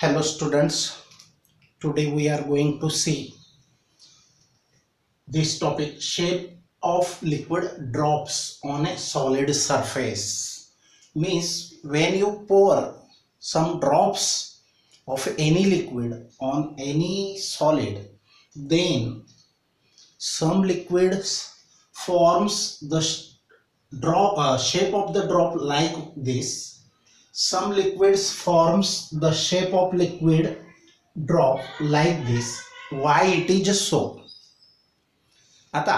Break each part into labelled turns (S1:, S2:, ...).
S1: Hello students, today we are going to see this topic, shape of liquid drops on a solid surface. Means when you pour some drops of any liquid on any solid, then some liquids forms the shape of the drop like this. Some liquids forms the shape of liquid drop like this. Why it is so? आता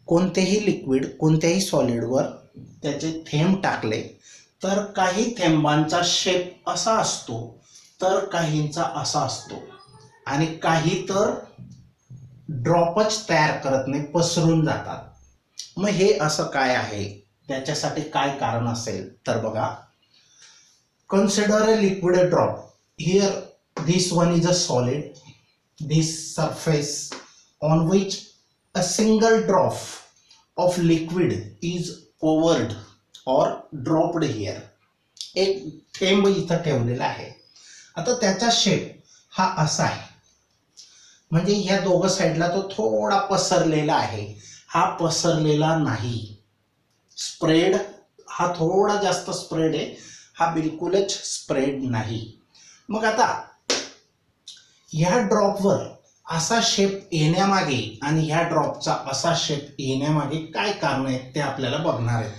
S1: कोणतेही liquid कोणत्याही सॉलिडवर त्याचे थेंब टाकले तर काही थेंबांचा shape असा असतो तर काहींचा असा असतो आणि काही तर ड्रॉपच तयार करत नाही, पसरून जातात. मग हे असं काय आहे, त्याच्यासाठी काय कारण असेल तर बघा, consider a liquid drop. Here this one is a solid, this surface on which a single drop of liquid is poured or dropped here. एक थेंब इथं ठेवलेला आहे. आता त्याचा शेप हा असा आहे, म्हणजे ह्या दोघं साईडला तो थोडा पसरलेला आहे, हा पसरलेला नाही. स्प्रेड हा थोडा जास्त स्प्रेड आहे, हा बिलकुलच स्प्रेड नाही. मग आता ह्या ड्रॉपवर असा शेप येण्यामागे आणि ह्या ड्रॉपचा असा शेप येण्यामागे काय कारण आहेत ते आपल्याला बघणार आहेत,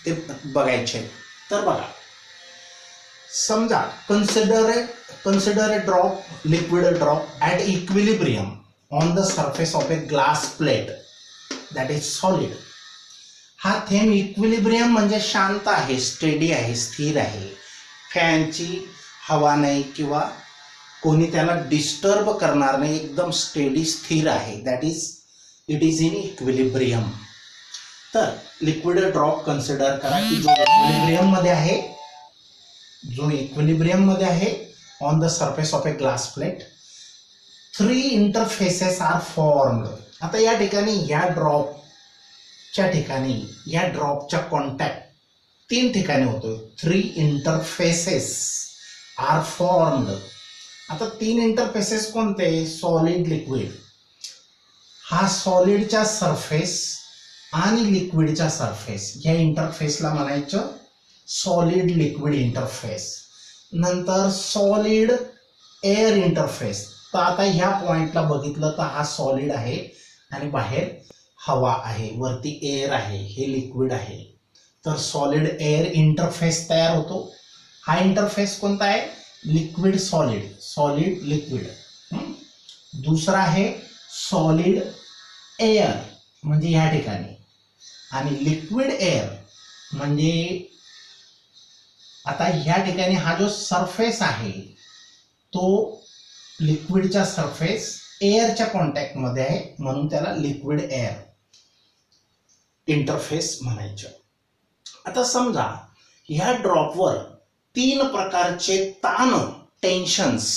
S1: ते बघायचे. तर बघा, समजा consider a drop, liquid drop at equilibrium on the surface of a glass plate that is solid. हा थेंब इक्विलिब्रियम म्हणजे शांत आहे, स्टेडी आहे, स्थिर आहे, फॅनची हवा नाही किंवा कोणी त्याला डिस्टर्ब करणार नाही, एकदम स्टेडी स्थिर आहे. That is it is in equilibrium. तर लिक्विड ड्रॉप कन्सिडर करा की जो इक्विलिब्रियम मध्ये आहे on the surface of a glass plate. 3 interfaces are formed. आता या ठिकाणी या ड्रॉपच्या ठिकाणी या ड्रॉपच्या कॉन्टॅक्ट 3 ठिकाणी होतो. 3 इंटरफेसेस आर फॉर्मड. आता 3 इंटरफेसेस कोणते? Solid, liquid. हा सॉलिडच्या सरफेस आणि लिक्विडच्या सरफेस या इंटरफेसला म्हणायचं सॉलिड लिक्विड इंटरफेस. नंतर सॉलिड एअर इंटरफेस. तर आता ह्या पॉइंटला बघितलं तर हा सॉलिड आहे आणि बाहेर हवा आहे, वरती एअर आहे, हे लिक्विड आहे. तर सॉलिड एअर इंटरफेस तयार होतो. हा इंटरफेस कोणता आहे? Liquid solid, solid liquid. दुसरा आहे सॉलिड एअर म्हणजे ह्या ठिकाणी, आणि लिक्विड एअर म्हणजे आता ह्या ठिकाणी हा जो सरफेस आहे तो लिक्विडच्या सरफेस एअरच्या कॉन्टॅक्ट मध्ये आहे, म्हणून त्याला लिक्विड एअर इंटरफेस म्हणायचं. आता समजा ह्या ड्रॉपवर 3 प्रकारचे ताण, टेन्शन्स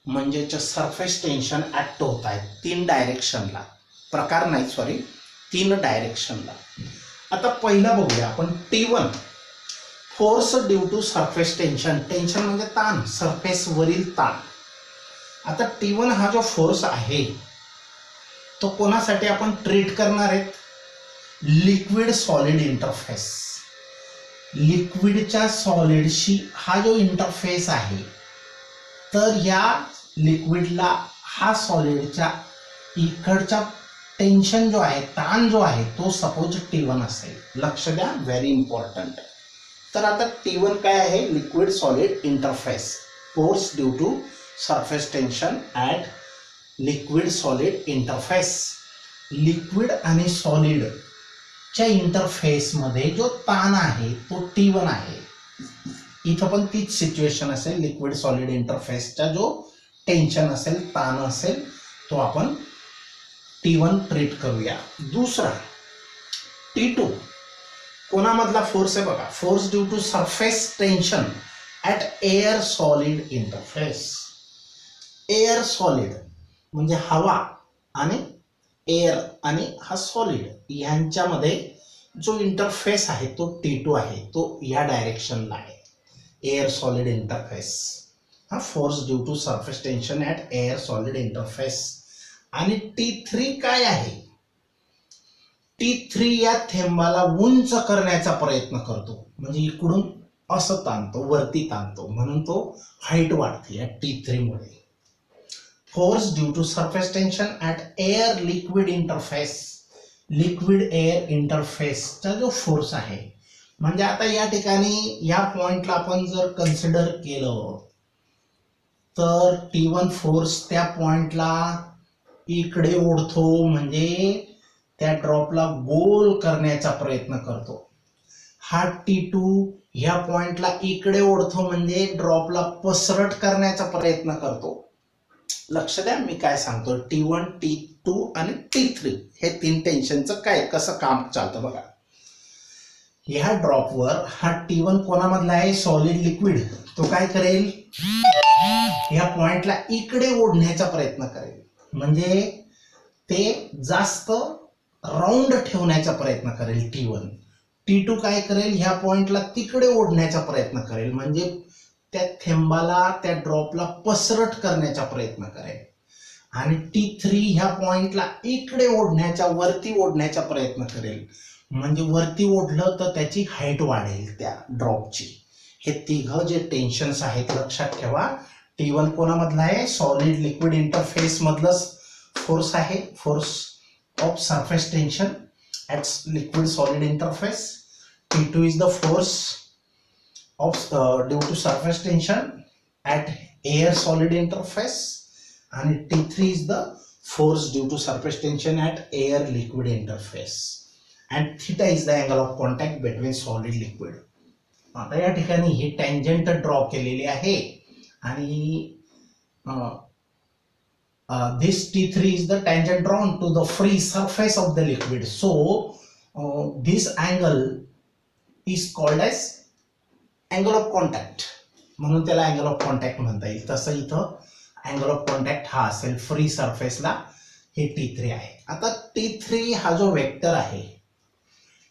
S1: म्हणजे सरफेस टेन्शन ऍक्ट होत आहेत 3 डायरेक्शनला. प्रकार नाही, सॉरी, 3 डायरेक्शनला. आता पहिला बघूया आपण T1, force due to surface tension. Tension म्हणजे ताण, सरफेस वरील ताण. आता T1 हा जो फोर्स आहे तो कोणासाठी आपण ट्रीट करणार आहेत? Liquid solid interface. लिक्विडच्या सॉलिडशी हा जो इंटरफेस आहे, तर या लिक्विडला हा सॉलिडच्या इकडचा टेन्शन जो आहे, ताण जो आहे, तो सपोज T1 असेल. लक्ष द्या, व्हेरी इम्पॉर्टंट. तर आता T1 काय आहे? Liquid solid interface. Force due to surface tension at liquid solid interface. Liquid आणि सॉलिड च्या इंटरफेस मध्ये जो ताण आहे तो T1 आहे. इथं पण तीच सिच्युएशन असेल. लिक्विड सॉलिड इंटरफेसचा जो टेन्शन असेल, ताण असेल, तो आपण T1 ट्रीट करूया. दुसरा T2 कोणामधला फोर्स आहे? बघा, force due to surface tension at air solid interface. Air solid म्हणजे हवा आणि एअर आणि हा सॉलिड यांच्यामध्ये जो इंटरफेस आहे तो T2 आहे, तो या डायरेक्शनला आहे, एअर सॉलिड इंटरफेस. हा force due to surface tension at air solid interface. आणि T3 काय आहे? T3 या थेंबाला उंच करण्याचा प्रयत्न करतो, म्हणजे इकडून असं ताणतो, वरती ताणतो, म्हणून तो हाईट वाढते या T3 मुळे. Force due to surface tension at air liquid interface. Liquid air इंटरफेसचा जो फोर्स आहे, म्हणजे आता या ठिकाणी या पॉइंटला आपण जर कन्सिडर केलं तर T1 फोर्स त्या पॉइंटला इकडे ओढतो, म्हणजे त्या ड्रॉपला गोल करण्याचा प्रयत्न करतो. हा T2 ह्या पॉइंटला इकडे ओढतो, म्हणजे ड्रॉपला पसरट करण्याचा प्रयत्न करतो. लक्ष द्या मी काय सांगतो. T1, T2 आणि T3 हे तीन टेन्शनचं काय कसं काम चालतं बघा. ह्या ड्रॉपवर हा T1 कोणामधला आहे? Solid liquid. तो काय करेल? ह्या पॉइंटला इकडे ओढण्याचा प्रयत्न करेल, म्हणजे ते जास्त राऊंड ठेवण्याचा प्रयत्न करेल T1. T2 काय करेल? ह्या पॉइंटला तिकडे ओढण्याचा प्रयत्न करेल, म्हणजे त्या थेंबाला त्या ड्रॉपला पसरट करण्याचा प्रयत्न करेल. आणि T3 ह्या पॉइंटला इकडे ओढण्याचा, वरती ओढण्याचा प्रयत्न करेल, म्हणजे वरती ओढलं तर त्याची हाईट वाढेल त्या ड्रॉपची. हे तिघं जे टेन्शन्स आहेत लक्षात ठेवा. T1 कोणामधला आहे? सॉलिड लिक्विड इंटरफेस मधलं फोर्स आहे, force of surface tension at liquid solid interface. T2 is the force of due to surface tension at air solid interface, and T3 is the force due to surface tension at air liquid interface, and theta is the angle of contact between solid liquid. आता या ठिकाणी ही tangent draw केलेली आहे, आणि this T3 is the tangent drawn to the free surface of the liquid. So this angle is called as angle of contact, म्हणून त्याला angle of contact म्हणता येईल. तसं इथं अँगल ऑफ कॉन्टॅक्ट हा असेल फ्री सरफेसला, हे T3 आहे. आता T3 हा जो वेक्टर आहे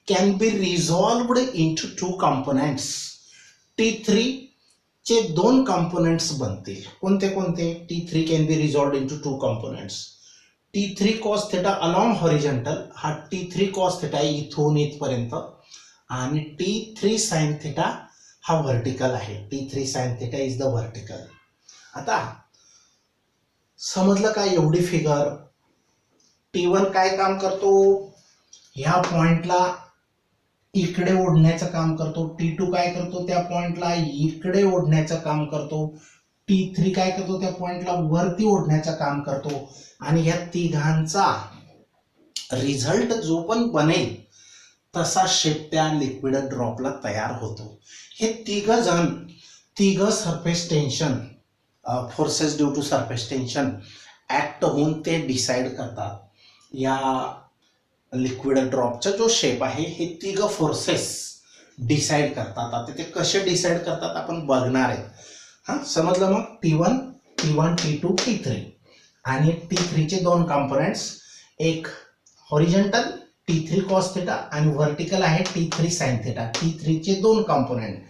S1: can be resolved into two components. T3 चे दोन कंपोनेंट्स बनतील. कोणते कोणते? T3 can be resolved into two components. T3 cos theta along horizontal, हा T3 cos थीटा इथून इथपर्यंत, आणि T3 sin थीटा हा व्हर्टिकल आहे. T3 sin theta is the vertical. आता समजलं काय एवढी फिगर? T1 काय काम करतो? ह्या पॉइंटला इकडे ओढण्याचं काम करतो. T2 काय करतो? त्या पॉइंटला इकडे ओढण्याचं काम करतो. T3 काय करतो? त्या पॉइंटला वरती ओढण्याचं काम करतो. आणि ह्या तिघांचा रिझल्ट जो पण बनेल तसा शेप त्या लिक्विड ड्रॉपला तयार होतो. हे तिघ surface tension, forces due to surface tension act होऊन ते डिसाइड करतात या लिक्विड ड्रॉपचा जो शेप आहे. हे तिघ फोर्सेस डिसाइड करतात. आता ते कसे डिसाइड करतात आपण बघणार आहे. हा समजलं मग? T1, T2, T3, आणि T3 चे दोन कंपोनेंट्स, एक हॉरिझॉन्टल T3 cos थीटा आणि व्हर्टिकल आहे T3 sin थीटा. T3 चे दोन कंपोनेंट,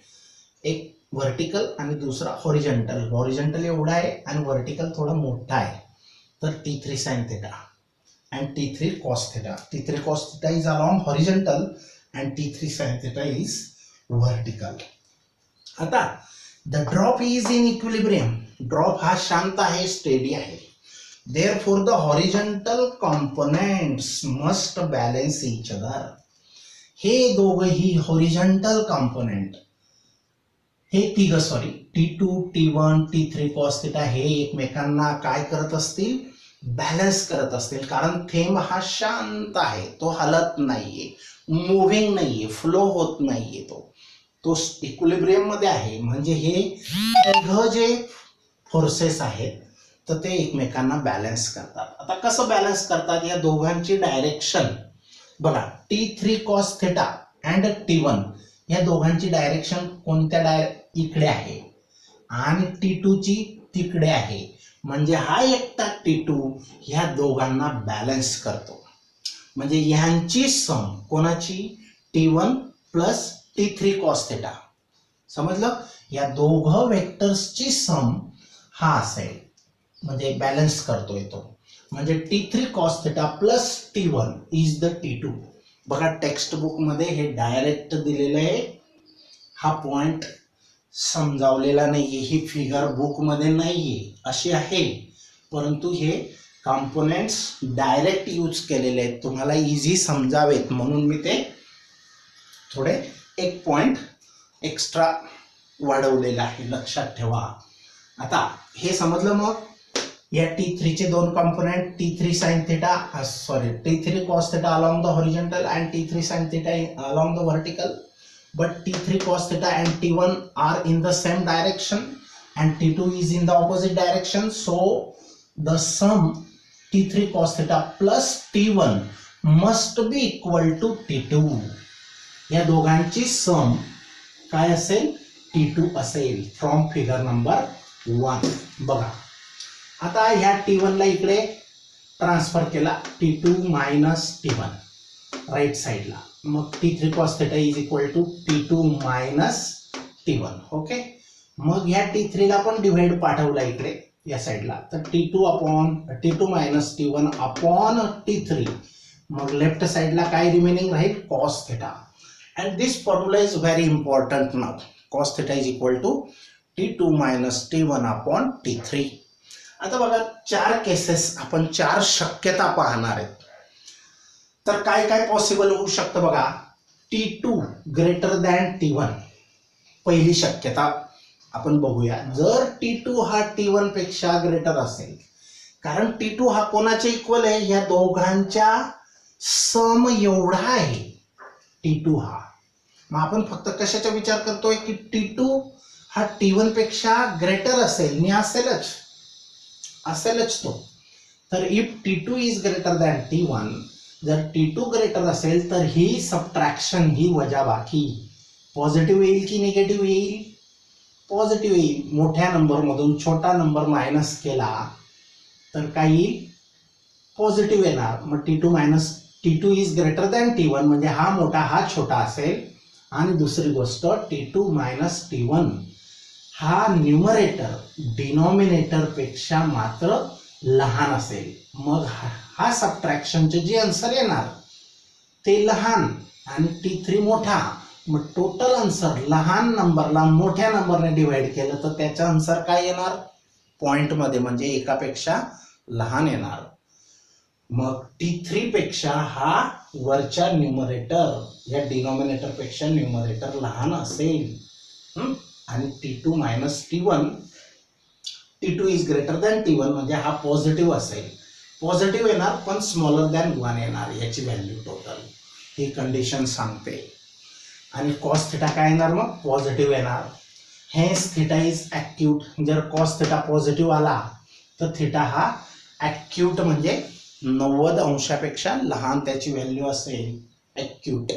S1: एक व्हर्टिकल आणि दुसरा हॉरिझॉन्टल. हॉरिझॉन्टल एवढा आहे आणि व्हर्टिकल थोडा मोठा आहे, तर T3 sin theta and T3 cos theta. T3 cos theta is along horizontal and T3 sin theta is vertical. आता the drop is in equilibrium. Drop हा शांत आहे, स्टेडी आहे. Therefore the horizontal components must balance each other. हे दोघही horizontal component, हे तिघ T2, T1, T3 cos theta हे एकमेकांना काय करत असतील? बॅलन्स करत असतील. कारण थेंब हा शांत आहे, तो हलत नाहीये, मुव्हिंग नाहीये, फ्लो होत नाहीये, तो इक्विलिब्रियम मध्ये आहे. म्हणजे हे तिघ जे फोर्सेस आहेत तर ते एकमेकांना बॅलन्स करतात. आता कसं बॅलन्स करतात? या दोघांची डायरेक्शन बघा. T3 cos theta and T1 या दोघांची डायरेक्शन कोणत्या इकडे आहे आणि T2 ची तिकडे आहे. म्हणजे हा एकटा T2 ह्या दोघांना बॅलन्स करतो. म्हणजे ह्यांची सम कोणाची? T1 + T3 cos theta. समजलं? या दोघं वेक्टर्सची सम हा असेल, म्हणजे बॅलन्स करतोय तो, म्हणजे T3 cos theta plus T1 is the T2. बघा टेक्स्ट बुक मध्ये हे डायरेक्ट दिलेलं आहे, हा पॉइंट समजावलेला नाहीये, ही फिगर बुक मध्ये नाहीये, अशी आहे, परंतु हे कॉम्पोनेंट्स डायरेक्ट यूज केलेले आहेत तुम्हाला इझी समजावेत म्हणून मी ते थोडे एक पॉइंट एक्स्ट्रा वाढवलेला आहे, लक्षात ठेवा. आता हे समजलं. मग या T3 चे दोन component T3 sin theta T3 cos theta along the horizontal and T3 sin theta along the vertical, but T3 cos theta and T1 are in the same direction and T2 is in the opposite direction, so the sum T3 cos theta plus T1 must be equal to T2. या दोघांची सम काय असेल, T2 असेल, from figure number 1. बघा आता ह्या T1 ला इकडे ट्रान्सफर केला, T2 मायनस T1 राईट साइडला, मग T3 cos theta is equal to T2 minus T1. Okay, मग ह्या T3 ला पण डिवाइड पाठवला इकडे या साइडला, तर T2 minus T1 upon T3, मग लेफ्ट साइडला काय रिमेनिंग राहील, cos theta. And this formula is very important now. Cos theta is equal to T2 minus T1 upon T3. आता बघा चार केसेस, आपण चार शक्यता पाहणार आहेत. तर काय काय पॉसिबल होऊ शकतं बघा. T2 ग्रेटर दॅन T1 पहिली शक्यता आपण बघूया. जर T2 हा T1 पेक्षा ग्रेटर असेल, कारण T2 हा कोणाच्या इक्वल आहे, या दोघांच्या सम एवढा आहे T2 हा. मग आपण फक्त कशाचा विचार करतोय की T2 हा T1 पेक्षा ग्रेटर असेल, आणि असेलच तो. तर if T2 is greater than T1, जर T2 ग्रेटर असेल तर ही सबट्रॅक्शन, ही वजाबाकी पॉझिटिव्ह येईल की निगेटिव्ह येईल, पॉझिटिव्ह येईल. मोठ्या नंबर मधून छोटा नंबर मायनस केला तर काय येईल, पॉझिटिव्ह येणार. मग T2 is greater than T1 म्हणजे हा मोठा हा छोटा असेल, आणि दुसरी गोष्ट T2 मायनस T1 हा न्यूमरेटर डिनॉमिनेटर पेक्षा मात्र लहान असेल. मग हा सबट्रॅक्शनचे जे आन्सर येणार ते लहान आणि T3 मोठा. मग टोटल आन्सर लहान नंबरला मोठ्या नंबरने डिवाइड केलं तर त्याचा आन्सर काय येणार, पॉइंट मध्ये, म्हणजे एकापेक्षा लहान येणार. मग T3 पेक्षा हा वरच्या न्यूमरेटर या डिनॉमिनेटर पेक्षा न्यूमरेटर लहान असेल. आणि T2 minus T1 is greater than T1 म्हणजे हा पॉझिटिव्ह असेल, पॉझिटिव्ह येणार पण स्मॉलर दॅन 1 येणार, याची व्हॅल्यू टोटल, ही कंडिशन सांगते. आणि cos थिटा काय येणार, मग पॉझिटिव्ह येणार. Hence theta is acute. जर cos थिटा पॉझिटिव्ह आला तर थिटा हा ॲक्यूट म्हणजे 90 अंशापेक्षा लहान त्याची व्हॅल्यू असेल, ॲक्यूट.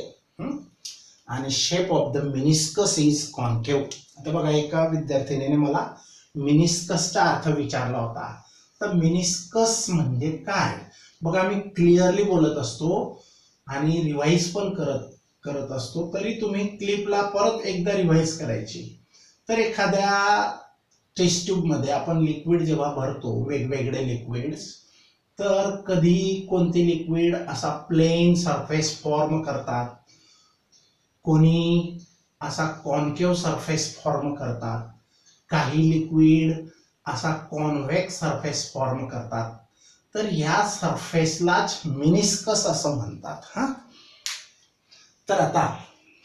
S1: आणि shape of the meniscus is concave. आता बघा एका विद्यार्थिनीने मला मिनिस्कसचा अर्थ विचारला होता. तर मिनिस्कस म्हणजे काय, बघा मी क्लिअरली बोलत असतो आणि रिवाइज पण करत असतो, तरी तुम्ही क्लिपला परत एकदा रिवाइज करायची. तर एखाद्या टेस्ट ट्यूब मध्ये आपण लिक्विड जेव्हा भरतो, वेगवेगळे लिक्विड्स, तर कधी कोणते लिक्विड असा प्लेन सरफेस फॉर्म करतात, कोणी असा कॉन्केव्ह सरफेस फॉर्म करतात, काही लिक्विड असा कॉन्व्हेक्स सरफेस फॉर्म करतात. तर या सरफेसलाच मिनिस्कस असं म्हणतात. तर आता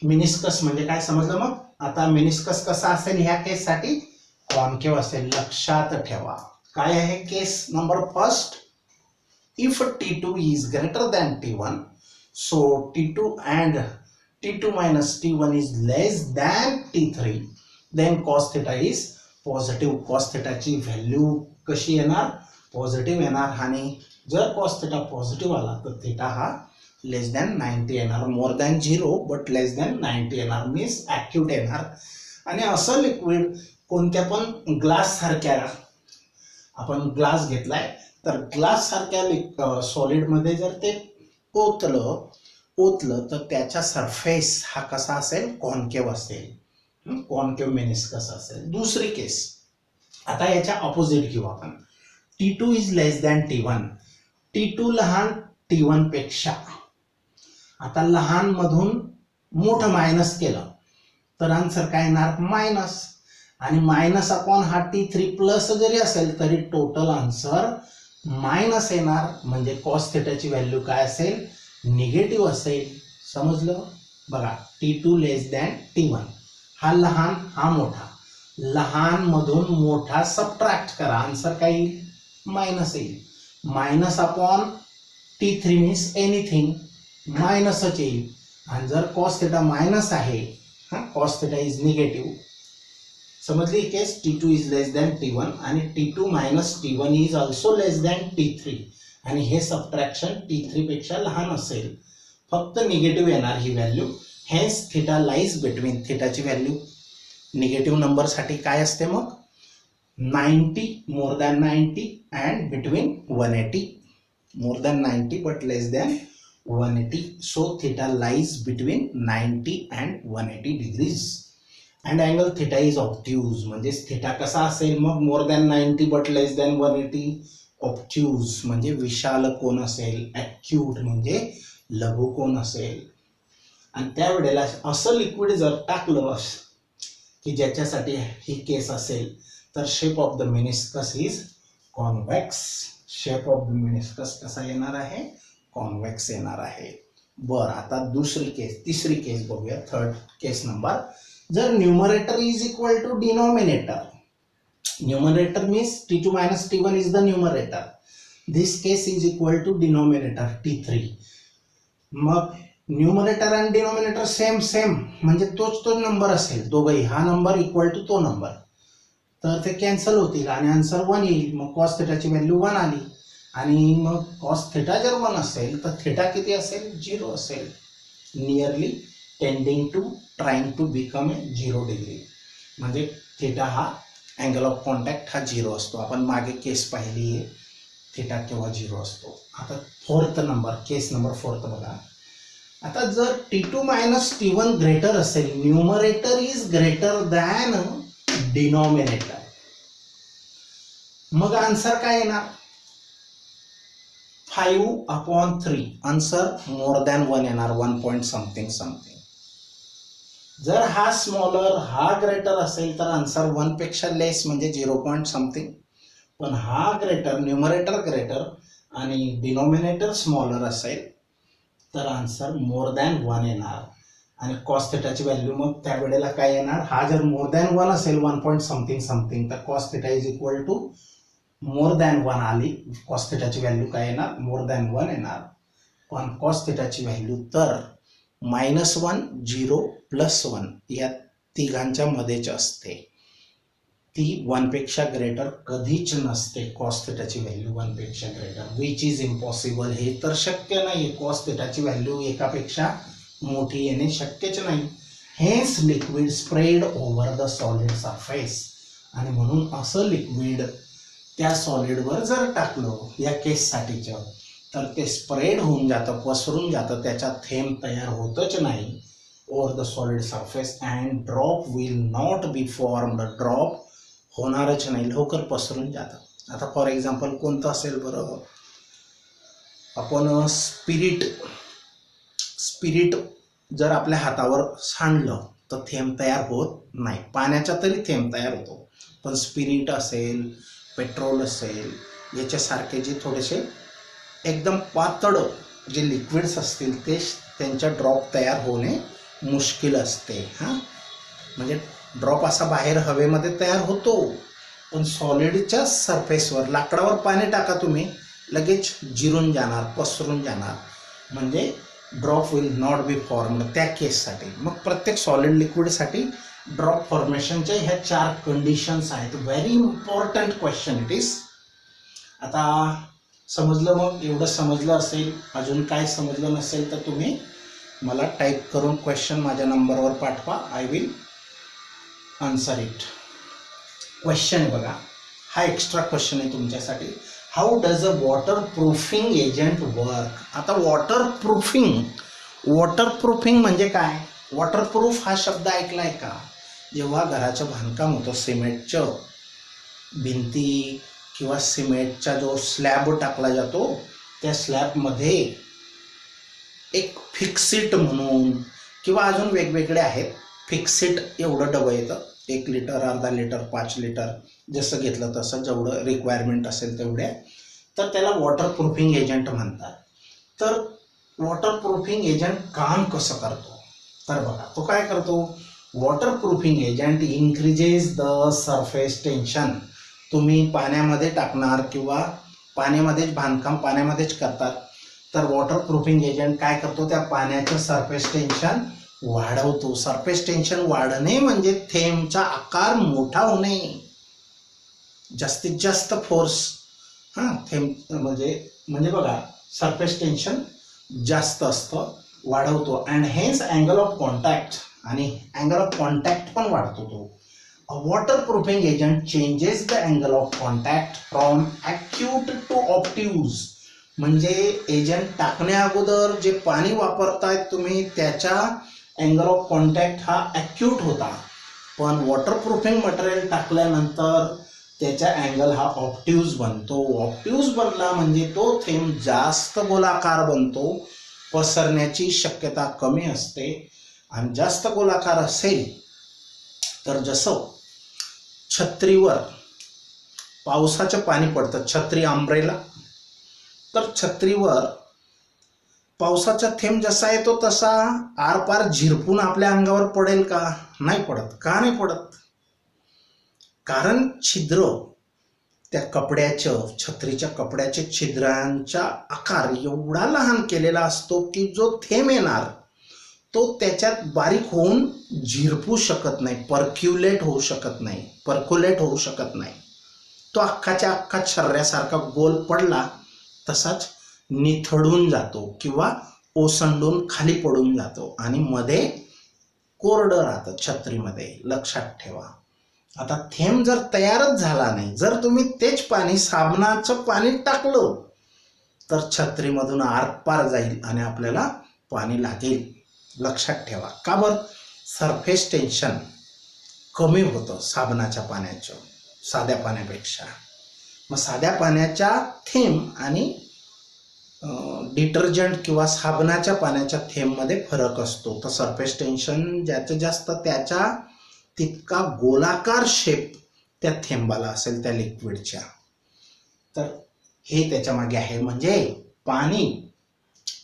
S1: मिनिस्कस म्हणजे काय समजलं. मग आता मिनिस्कस कसा असेल, ह्या केससाठी कॉन्केव्ह असेल, लक्षात ठेवा. काय आहे case number first, if T2 is greater than T1, so T2 minus T1 is less than T3, then cos theta is positive. cos theta ची व्हॅल्यू कशी येणार, पॉझिटिव्ह येणार. आणि जर cos theta पॉझिटिव्ह आला तर थिटा हा लेस दॅन 90 येणार, more than 0 but less than 90 येणार, मीन्स ॲक्यूट येणार. आणि असं लिक्विड कोणत्या पण ग्लास सारख्या, आपण ग्लास घेतलाय तर ग्लास सारख्या सॉलिड मध्ये जर ते ओतलं तर त्याचा सरफेस हा कसा असेल, कॉन्केव्ह असेल, कॉन्केव्ह मेनिस्कस असेल. दुसरी केस, आता याच्या ऑपोजिट घेऊ आपण. T2 is less than T1. T2 लहान T1 पेक्षा. आता लहान मधून मोठं मायनस केलं तर आन्सर काय येणार मायनस, आणि मायनस अपॉन हा T3 प्लस जरी असेल तरी टोटल आन्सर मायनस येणार. म्हणजे कॉस थिटाची व्हॅल्यू काय असेल निगेटिव्ह असेल. समजलं बघा. T2 लेस दॅन T1. हा लहान हा मोठा. लहान मधून मोठा सबट्रॅक्ट करा, आन्सर काय येईल मायनस येईल. Minus upon T3 means anything मायनसच येईल. आणि जर कॉस थिटा मायनस आहे, कॉस थिटा इज निगेटिव्ह. समजली case. T2 is less than T1 आणि T2 minus T1 is also less than T3 आणि हे सबट्रॅक्शन T3 पेक्षा लहान असेल. फक्त निगेटिव्ह येणार ही value. Hence theta lies between. थिटाची व्हॅल्यू निगेटिव्ह नंबर साठी काय असते मग 90 more than 90 and between 180. More than 90 but less than 180. So theta lies between 90 and 180 degrees. And angle theta is obtuse. म्हणजे थिटा कसा असेल मग more than 90 but less than 180. Obtuse म्हणजे विशाल कोन असेल. ॲक्यूट म्हणजे लघु कोन असेल. आणि त्यावेळेला असं लिक्विड जर टाकलं की ज्याच्यासाठी ही केस असेल तर shape of the meniscus is convex. Shape of the meniscus कसा येणार आहे कॉन्व्हेक्स येणार आहे. बरं आता दुसरी केस, तिसरी केस बघूया. Third case number. जर numerator is equal to denominator. Numerator means T2 minus T1 is the numerator. This case is equal to denominator T3. मग न्यूमरेटर आणि डिनोमिनेटर सेम म्हणजे तोच नंबर असेल दोघही. हा नंबर इक्वल टू तो नंबर तर ते कॅन्सल होतील आणि आन्सर 1 येईल. मग कॉस थिटाची व्हॅल्यू 1 आली. आणि मग कॉस थिटा जर 1 असेल तर थिटा किती असेल 0 असेल. Nearly tending to trying to become a 0 degree. म्हणजे थिटा हा अँगल ऑफ कॉन्टॅक्ट हा 0 असतो. आपण मागे केस पाहिली आहे थिटा केव्हा 0 असतो. आता फोर्थ नंबर, केस नंबर 4 बघा. आता जर T2 मायनस T1 ग्रेटर असेल, numerator is greater than denominator, मग आन्सर काय येणार 5/3. आन्सर मोर दॅन 1 येणार. 1 पॉइंट समथिंग. जर हा स्मॉलर हा ग्रेटर असेल तर आन्सर 1 पेक्षा लेस म्हणजे 0 पॉइंट समथिंग. पण हा ग्रेटर, न्यूमरेटर ग्रेटर आणि डिनॉमिनेटर स्मॉलर असेल तर आन्सर मोर दॅन 1 येणार. आणि कॉस थिटाची व्हॅल्यू मग त्यावेळेला काय येणार, हा जर मोर दॅन 1 असेल 1 पॉइंट समथिंग तर cos theta is equal to more than 1 आली. कॉस थिटाची व्हॅल्यू काय येणार मोर दॅन 1 येणार. पण कॉस थिटाची व्हॅल्यू तर -1 0 +1 या तिघांच्या मध्येच असते. ती 1 पेक्षा ग्रेटर कधीच नसते. कॉस थिटाची व्हॅल्यू 1 पेक्षा ग्रेटर विच इज इम्पॉसिबल. हे तर शक्य नाही. कॉस थिटाची व्हॅल्यू एकापेक्षा मोठी येणे शक्यच नाही. Hence liquid spread over the solid surface. आणि म्हणून असं लिक्विड त्या सॉलिडवर जर टाकलं या केससाठीचं तर ते स्प्रेड होऊन जातं, पसरून जातं. त्याचा थेंब तयार होतच नाही over the solid surface and drop will not be formed. Drop होणारच नाही, लवकर पसरून जातं. आता फॉर एक्झाम्पल कोणतं असेल बरं, आपण स्पिरिट जर आपल्या हातावर सांडलं तर थेंब तयार होत नाही. पाण्याचा तरी थेंब तयार होतो, पण स्पिरिट असेल, पेट्रोल असेल, याच्यासारखे जे थोडेसे एकदम पातळ जे लिक्विड्स असतील ते त्यांच्या ड्रॉप तयार होणे मुश्किल असते. म्हणजे ड्रॉप असा बाहेर हवेमध्ये तयार होतो, पण सॉलिडच्या सरफेसवर लाकडावर पाणी टाका तुम्ही, लगेच जिरून जाणार, पसरून जाणार. म्हणजे drop will not be formed त्या केससाठी. मग प्रत्येक सॉलिड लिक्विडसाठी ड्रॉप फॉर्मेशनच्या ह्या 4 कंडिशन्स आहेत. Very important question it is. आता समजलं, मग एवढं समजलं असेल. अजून काय समजलं नसेल तर तुम्ही मला टाईप करून क्वेश्चन माझ्या नंबरवर पाठवा. I will answer it. Question बघा, हा एक्स्ट्रा क्वेश्चन आहे तुमच्यासाठी. How does a water proofing agent work. आता वॉटर प्रूफिंग म्हणजे काय. वॉटरप्रूफ हा शब्द ऐकलाय का. जेव्हा घराचं बांधकाम होतं सिमेंटचं, भिंती किंवा सिमेंटचा जो स्लॅब टाकला जातो त्या स्लॅबमध्ये एक फिक्सिट म्हणून किंवा अजून वेगवेगळे आहेत. फिक्सिट एवढं डबं येतं, 1 लिटर, अर्धा लिटर, 5 लिटर, जसं घेतलं तसं जेवढं रिक्वायरमेंट असेल तेवढ्या. तर त्याला वॉटरप्रूफिंग एजंट म्हणतात. तर वॉटरप्रूफिंग एजंट काम कसं करतो तर बघा, तो काय करतो. Waterproofing agent increases the surface tension. तुम्ही पाण्यामध्ये टाकणार किंवा पाण्यामध्येच बांधकाम पाण्यामध्येच करतात, तर वॉटरप्रूफिंग एजंट काय करतो, त्या पाण्याचं सरफेस टेन्शन वाढवतो. सरफेस टेन्शन वाढणे म्हणजे थेंबचा आकार मोठा होणे, जास्तीत जास्त फोर्स थेंब म्हणजे बघा सरफेस टेन्शन जास्त असतं, वाढवतो. And hence angle of contact, आणि अँगल ऑफ कॉन्टॅक्ट पण वाढतो तो. A waterproofing agent changes the angle of contact from acute to obtuse. म्हणजे एजंट टाकण्या अगोदर जे पाणी वापरतायत तुम्ही त्याच्या अँगल ऑफ कॉन्टॅक्ट हा ॲक्यूट होता, पण वॉटरप्रूफिंग मटेरियल टाकल्यानंतर त्याचा अँगल हा ऑब्ट्यूज बनतो. ऑब्ट्यूज बनला म्हणजे तो थेंब जास्त गोलाकार बनतो, पसरण्याची शक्यता कमी असते. आणि जास्त गोलाकार असेल तर जसं छत्रीवर पावसाचं पाणी पडतं, छत्री अम्ब्रेला, तर छत्रीवर पावसाचा थेंब जसा येतो तसा आरपार झिरपून आपल्या अंगावर पडेल का? नाही पडत. का नाही पडत? कारण छिद्र त्या कपड्याचं, छत्रीच्या कपड्याचे छिद्रांचा आकार एवढा लहान केलेला असतो की जो थेंब येणार तो त्याच्यात बारीक होऊन झिरपू शकत नाही, पर्क्युलेट होऊ शकत नाही. तो अख्खाच्या अख्खा छर्र्यासारखा गोल पडला तसाच निथळून जातो किंवा ओसंडून खाली पडून जातो आणि मध्ये कोरडं राहतं छत्रीमध्ये. लक्षात ठेवा. आता थेंब जर तयारच झाला नाही, जर तुम्ही तेच पाणी साबणाचं पाणी टाकलं तर छत्रीमधून आरपार जाईल आणि आपल्याला पाणी लागेल. लक्षात ठेवा. का बरं? सरफेस टेन्शन कमी होतं साबणाच्या पाण्याचं साध्या पाण्यापेक्षा. मग साध्या पाण्याच्या थेंब आणि डिटर्जंट किंवा साबणाच्या पाण्याच्या थेंबमध्ये फरक असतो. तर सरफेस टेन्शन ज्याचं जास्त त्याच्या तितका गोलाकार शेप त्या थेंबाला असेल त्या लिक्विडच्या. तर हे त्याच्या मागे आहे. म्हणजे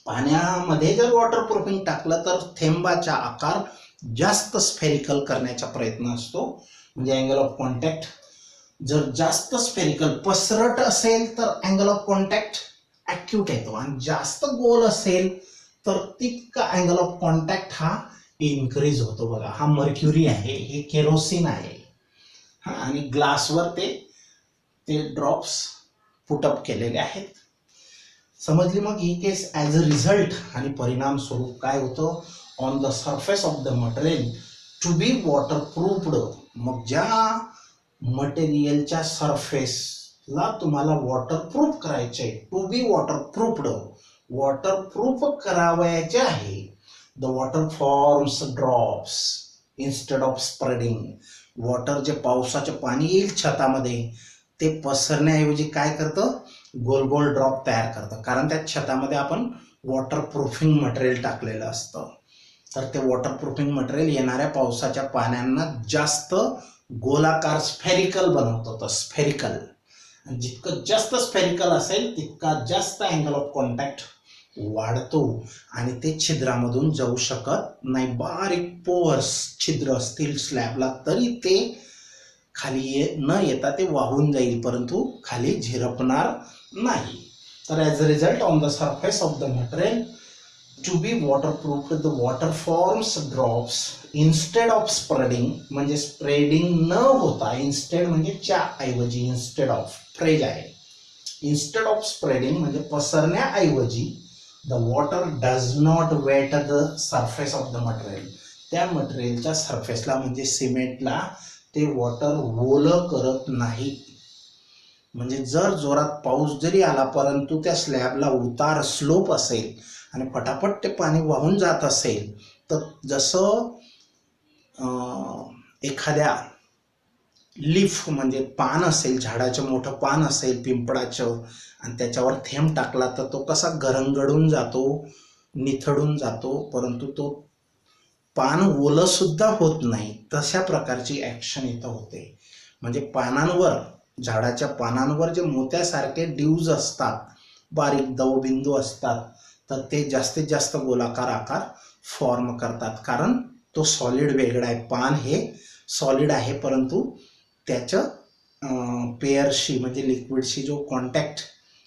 S1: पाण्यामध्ये जर वॉटरप्रूफिंग टाकलं तर थेंबाचा आकार जास्त स्फेरिकल करण्याचा प्रयत्न असतो. म्हणजे अँगल ऑफ कॉन्टॅक्ट जर जास्त स्फेरिकल पसरट असेल तर अँगल ऑफ कॉन्टॅक्ट ॲक्यूट येतो, आणि जास्त गोल असेल तर तितका अँगल ऑफ कॉन्टॅक्ट हा इन्क्रीज होतो. बघा, हा मर्क्युरी आहे, हे केरोसिन आहे, आणि ग्लासवर ते ड्रॉप्स पुटअप केलेले आहेत. समजली मग ही केस. ॲज अ रिझल्ट आणि परिणाम स्वरूप काय होतं, on the surface of the material to be waterproofed. मग ज्या मटेरियलच्या सरफेसला तुम्हाला वॉटरप्रूफ करायचे, टू बी वॉटरप्रूफड, वॉटरप्रूफ करावयाचे आहे, the water forms drops instead of spreading. Water जे पावसाचं पाणी येईल छतामध्ये ते पसरण्याऐवजी काय करतं, गोल गोल ड्रॉप तयार करतं. कारण त्या छतामध्ये आपण वॉटरप्रूफिंग मटेरियल टाकलेलं असतं. तर ते वॉटरप्रूफिंग मटेरियल येणाऱ्या पावसाच्या पाण्यांना जास्त गोलाकार स्फेरिकल बनवतं. तर स्फेरिकल जितकं जास्त स्फेरिकल असेल तितका जास्त अँगल ऑफ कॉन्टॅक्ट वाढतो आणि ते छिद्रामधून जाऊ शकत नाही. बारीक पोअर्स छिद्र असतील स्लॅबला तरी ते खाली न येता ते वाहून जाईल, परंतु खाली झिरपणार नाही. तर as a result on the surface of the material to be waterproof the water forms drops instead of spreading. म्हणजे स्प्रेडिंग न होता, इन्स्टेड म्हणजे च्या ऐवजी, इन्स्टेड ऑफ फ्रेज आहे, इन्स्टेड ऑफ स्प्रेडिंग म्हणजे पसरण्याऐवजी the water does not wet the surface of the material. त्या मटेरियलच्या सरफेसला म्हणजे सिमेंटला ते वॉटर ओलं करत नाही. म्हणजे जर जोरात पाऊस जरी आला परंतु त्या स्लॅबला उतार स्लोप असेल आणि पटापट ते पाणी वाहून जात असेल, तर जसं एखाद्या लीफ म्हणजे पान असेल, झाडाचं मोठं पान असेल पिंपळाचं, आणि त्याच्यावर थेंब टाकला तर तो कसा गरंगडून जातो, निथळून जातो, परंतु तो पान ओलं सुद्धा होत नाही. तशा प्रकारची ॲक्शन इथं होते. म्हणजे पानांवर, झाडाच्या पानांवर जे मोत्यासारखे ड्यूज असतात, बारीक दवबिंदू असतात, तर ते जास्तीत जास्त गोलाकार आकार फॉर्म करतात, कारण तो सॉलिड वेगळा आहे. पान हे सॉलिड आहे, परंतु त्याचं पेअरशी म्हणजे लिक्विडशी जो कॉन्टॅक्ट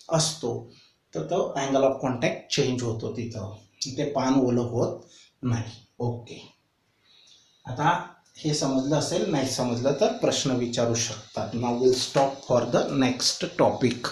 S1: असतो, तर तो अँगल ऑफ कॉन्टॅक्ट चेंज होतो तिथं, ते पान ओलं होत नाही. ओके, आता हे समजलं असेल, नाही समजलं तर प्रश्न विचारू शकतात. Now will stop for the next topic.